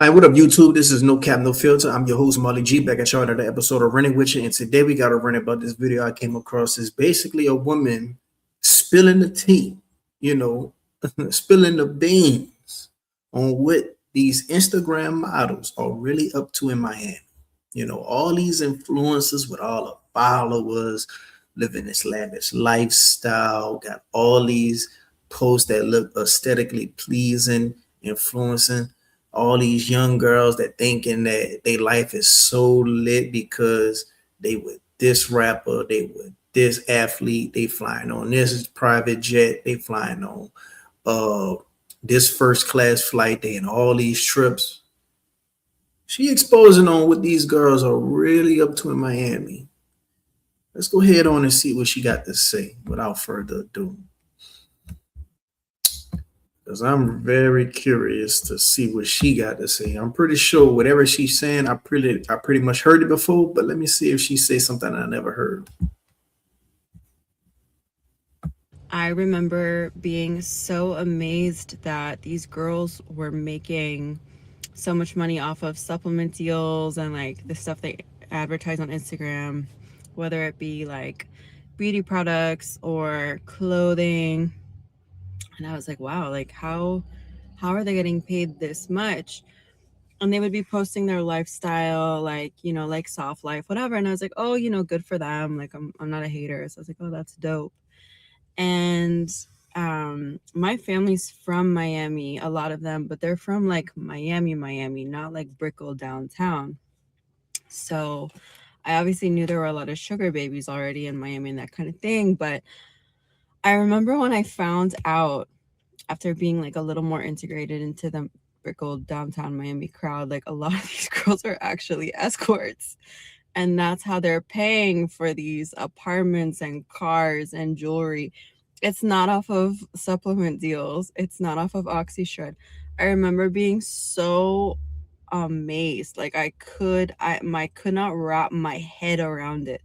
Hi, what up, YouTube? This is No Cap, No Filter. I'm your host, Molly G, back at y'all another episode of Running With You. And today we got to run about this video I came across. Is basically a woman spilling the tea, you know, spilling the beans on what these Instagram models are really up to in Miami. All these influencers with all the followers, living this lavish lifestyle, got all these posts that look aesthetically pleasing, influencing all these young girls that thinking that their life is so lit because they with this rapper, they with this athlete, they flying on this private jet, they flying on uh this first class flight, they in all these trips. She exposing on what these girls are really up to in Miami. Let's go ahead on and see what she got to say without further ado. Because I'm very curious to see what she got to say. I'm pretty sure whatever she's saying, I pretty much heard it before, but let me see if she says something I never heard. I remember being so amazed that these girls were making so much money off of supplement deals and like the stuff they advertise on Instagram, whether it be like beauty products or clothing. And I was like, wow, like how are they getting paid this much? And they would be posting their lifestyle, like, like soft life, whatever. And I was like, oh, good for them. Like I'm not a hater. So I was like, oh, that's dope. And my family's from Miami, a lot of them, but they're from like Miami, not like Brickell downtown. So I obviously knew there were a lot of sugar babies already in Miami and that kind of thing. But I remember when I found out after being like a little more integrated into the Brickell downtown Miami crowd, like a lot of these girls are actually escorts. And that's how they're paying for these apartments and cars and jewelry. It's not off of supplement deals. It's not off of OxyShred. I remember being so amazed. Like I could not wrap my head around it.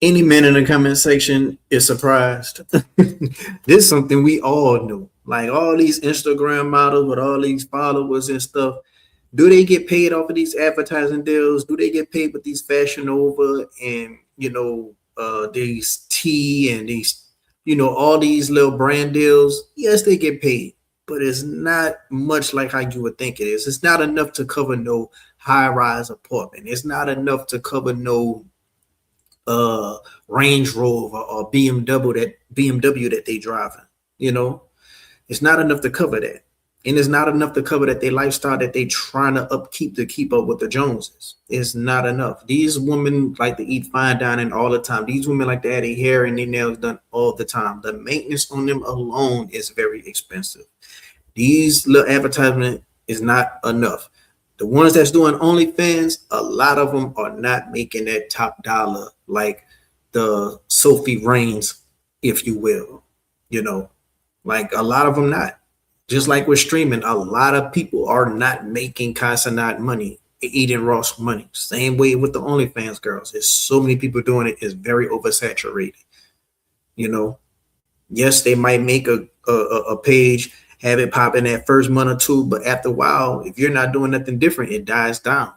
Any man in the comment section is surprised. This is something we all know. Like all these Instagram models with all these followers and stuff, do they get paid off of these advertising deals? Do they get paid with these Fashion Nova and these tea and these all these little brand deals? Yes, they get paid, but it's not much like how you would think it is. It's not enough to cover no high rise apartment. It's not enough to cover no uh Range Rover or BMW that they driving. You know, it's not enough to cover that. And it's not enough to cover that they lifestyle that they trying to upkeep to keep up with the Joneses. It's not enough. These women like to eat fine dining all the time. These women like to have their hair and their nails done all the time. The maintenance on them alone is very expensive. These little advertisement is not enough. The ones that's doing OnlyFans, a lot of them are not making that top dollar like the Sophie Reigns, if you will. You know, like a lot of them not. Just like with streaming, a lot of people are not making consignment money, eating Ross money. Same way with the OnlyFans girls. There's so many people doing it. It's very oversaturated. You know, yes, they might make a page, have it pop in that first month or two, but after a while, if you're not doing nothing different, it dies down.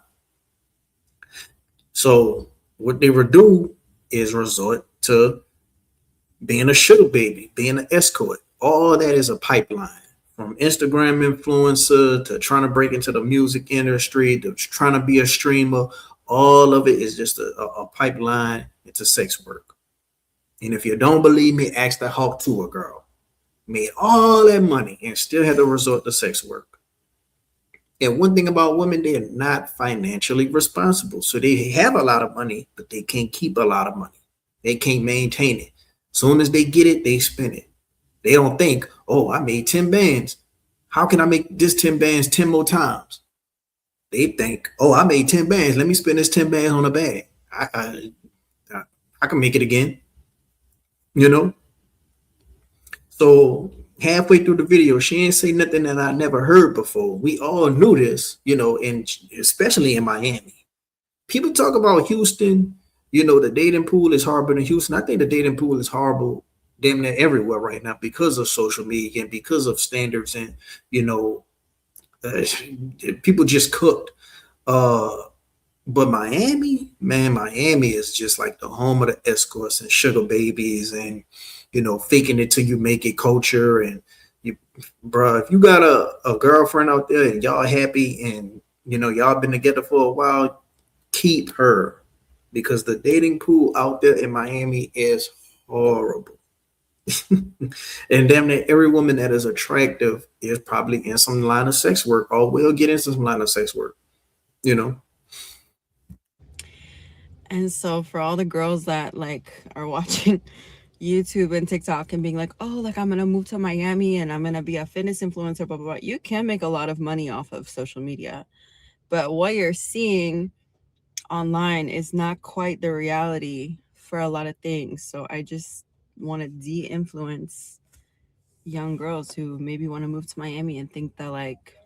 So what they would do is resort to being a sugar baby, being an escort. All that is a pipeline. From Instagram influencer to trying to break into the music industry to trying to be a streamer, all of it is just a pipeline into sex work. And if you don't believe me, ask the Hawk Tour girl. Made all that money and still had to resort to sex work. And one thing about women, they're not financially responsible. So they have a lot of money, but they can't keep a lot of money. They can't maintain it. Soon as they get it, they spend it. They don't think, oh, I made 10 bands. How can I make this 10 bands 10 more times? They think, oh, I made 10 bands. Let me spend this 10 bands on a bag. I can make it again, you know? So halfway through the video, she ain't say nothing that I never heard before. We all knew this, and especially in Miami. People talk about Houston, the dating pool is horrible in Houston. I think the dating pool is horrible damn near everywhere right now because of social media and because of standards and, you know, Uh, People just cooked. Uh, but Miami, man, Miami is just like the home of the escorts and sugar babies and faking it till you make it culture. And you, bro, if you got a girlfriend out there and y'all happy and y'all been together for a while, keep her because the dating pool out there in Miami is horrible. And damn near every woman that is attractive is probably in some line of sex work or will get into some line of sex work, you know. And so for all the girls that like are watching YouTube and TikTok and being like, oh, like I'm gonna move to Miami and I'm gonna be a fitness influencer, blah blah blah. You can make a lot of money off of social media, but what you're seeing online is not quite the reality for a lot of things. So I just want to de-influence young girls who maybe want to move to Miami and think that like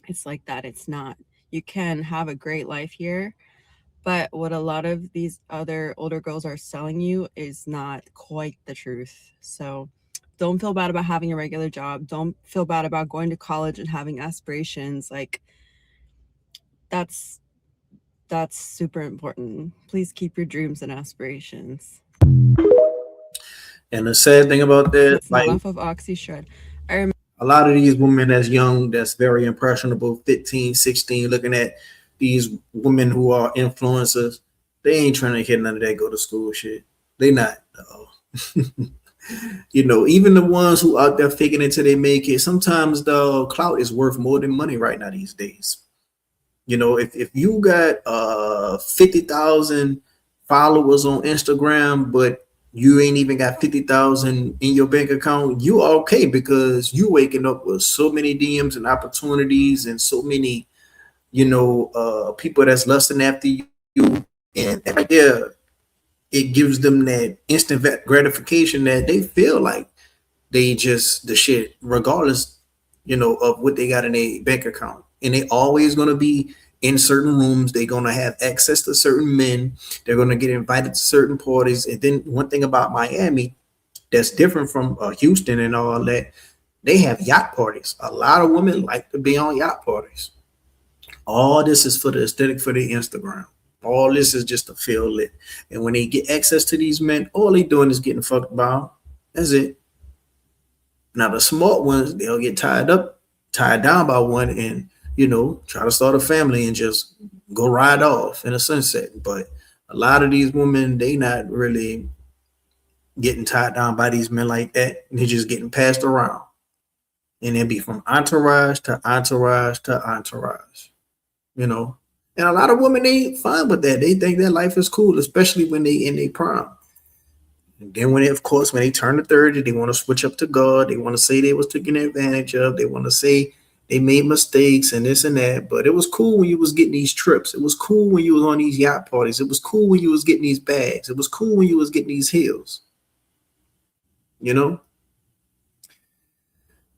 it's like that. It's not. You can have a great life here, but what a lot of these other older girls are selling you is not quite the truth. So don't feel bad about having a regular job. Don't feel bad about going to college and having aspirations. Like that's that's super important. Please keep your dreams and aspirations. And the sad thing about that, That's not like off of Oxy Shred. I remember. a lot of these women that's young, that's very impressionable, 15, 16, looking at these women who are influencers, they ain't trying to hit none of that go to school shit. They not. Even the ones who out there faking it till they make it, sometimes the clout is worth more than money right now these days. If you got 50,000 followers on Instagram, but you ain't even got 50,000 in your bank account, you okay because you waking up with so many DMs and opportunities and so many, people that's lusting after you. And right there, it gives them that instant gratification that they feel like they just the shit, regardless, of what they got in their bank account. And they always gonna be in certain rooms. They're gonna have access to certain men. They're gonna get invited to certain parties. And then one thing about Miami that's different from Houston and all that, they have yacht parties. A lot of women like to be on yacht parties. All this is for the aesthetic for the Instagram. All this is just to feel lit. And when they get access to these men, all they doing is getting fucked by. That's it. Now the smart ones, they'll get tied down by one, and try to start a family and just go ride off in a sunset. But a lot of these women, they not really getting tied down by these men like that. They're just getting passed around, and it be from entourage to entourage to entourage. You know, and a lot of women they fine with that. They think that life is cool, especially when they in their prime. And then of course, when they turn to 30, they want to switch up to God. They want to say they was taken advantage of. They want to say they made mistakes and this and that. But it was cool when you was getting these trips. It was cool when you was on these yacht parties. It was cool when you was getting these bags. It was cool when you was getting these heels. You know.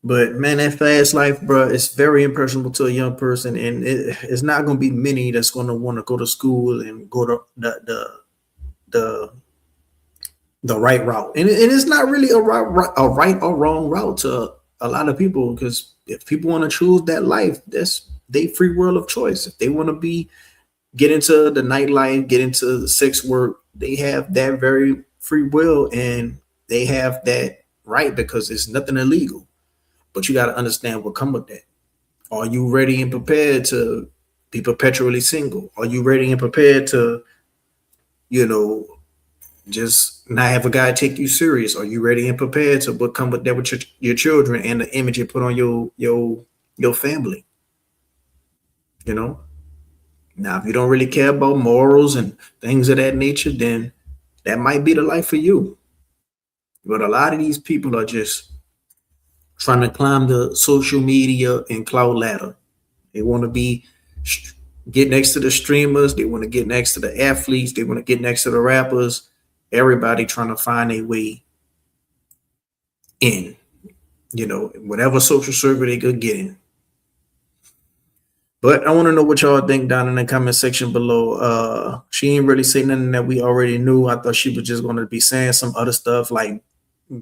But man, that fast life, bro, it's very impressionable to a young person, and it's not going to be many that's going to want to go to school and go to the the right route. And it's not really a right or wrong route to a lot of people, because if people want to choose that life, that's their free world of choice. If they want to get into the nightlife, get into the sex work, they have that very free will, and they have that right because it's nothing illegal. But you got to understand what come with that. Are you ready and prepared to be perpetually single? Are you ready and prepared to, you know, just not have a guy take you serious? Are you ready and prepared to what come with that with your children and the image you put on your family? You know. Now, if you don't really care about morals and things of that nature, then that might be the life for you. But a lot of these people are just trying to climb the social media and cloud ladder. They want to get next to the streamers. They want to get next to the athletes. They want to get next to the rappers. Everybody trying to find a way in, whatever social circle they could get in. But I want to know what y'all think down in the comment section below. She ain't really say nothing that we already knew. I thought she was just going to be saying some other stuff like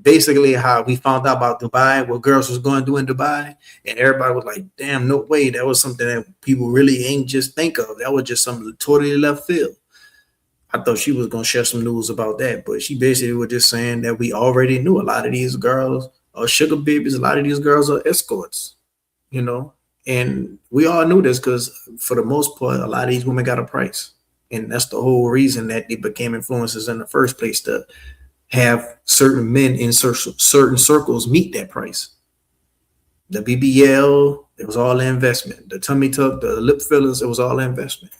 basically how we found out about Dubai, what girls was going to do in Dubai, and everybody was like, "Damn, no way! That was something that people really ain't just think of. That was just something totally left field." I thought she was gonna share some news about that, but she basically was just saying that we already knew a lot of these girls are sugar babies. A lot of these girls are escorts, you know, and we all knew this because for the most part, a lot of these women got a price, and that's the whole reason that they became influencers in the first place, to have certain men in certain circles meet that price. The BBL, it was all investment. The tummy tuck, the lip fillers, it was all investment.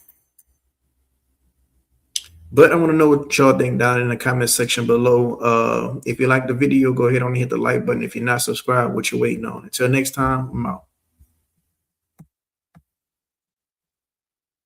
But I want to know what y'all think down in the comment section below. If you like the video, go ahead and hit the like button. If you're not subscribed, what you waiting on? Until next time, I'm out.